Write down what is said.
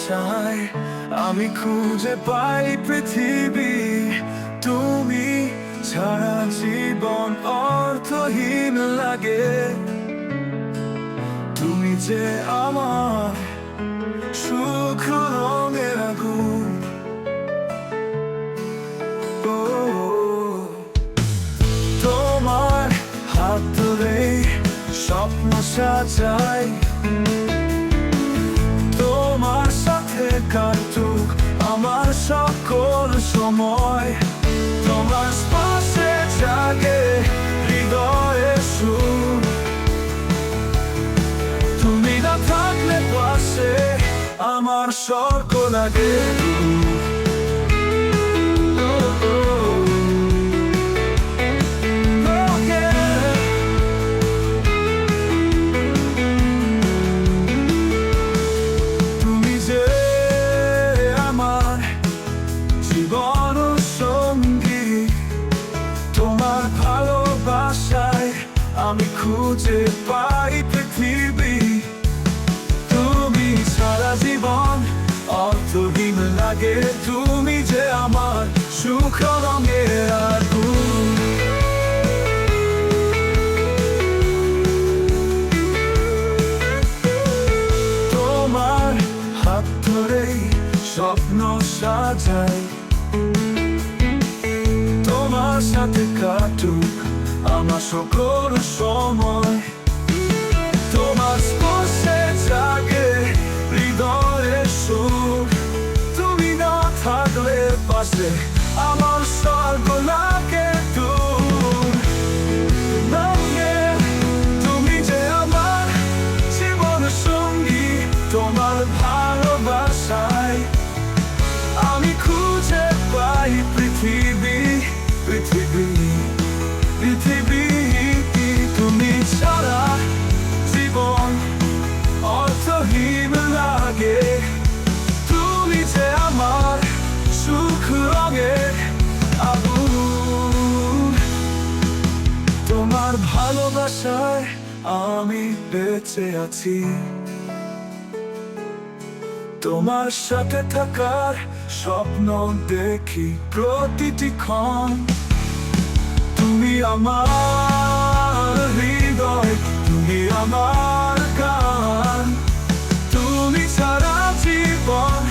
ভালোবাসায় আমি খুঁজে পাই পৃথিবী। তুমি ছাড়া জীবন অর্থহীন লাগে। তুমি যে আমার সুখ রঙের আগুন। ও, তোমার হাত ধরেই স্বপ্ন সাজাই। তোমার সাথে কাটুক আমার সকল সময়। তোমার স্পর্শে জাগে হৃদয়ের সুর। তুমি না থাকলে পাশে আমার স্বর্গ লাগে। তুমি যে আমার জীবন সঙ্গী। তোমার ভালোবাসায় আমি খুঁজে পাই পৃথিবী। তুমি ছাড়া জীবন অর্থহীন লাগে। তুমি যে আমার সুখ রঙের আগুন। তোমার হাত ধরেই স্বপ্ন সাজাই। তোমার সাথে কাটুক আমার সকল সময়। তোমার স্পর্শে জাগে হৃদয়ের সুখ। তুমি না থাকলে পাশে আমার স্বর্গ লাগে দূর। তুমি যে আমার জীবন সঙ্গী। তোমার ভালোবাসায় আমি খুঁজে পাই পৃথিবী। পৃথিবী পৃথিবী তুমি ছাড়া জীবন অর্থহীন লাগে। তুমি যে আমার সুখ রঙের আগুন। তোমার ভালোবাসায় আমি বেঁচে আছি। তোমার সাথে থাকার স্বপ্ন দেখি প্রতিটি ক্ষণ। তুমি আমার হৃদয়, তুমি আমার গান। তুমি ছাড়া জীবন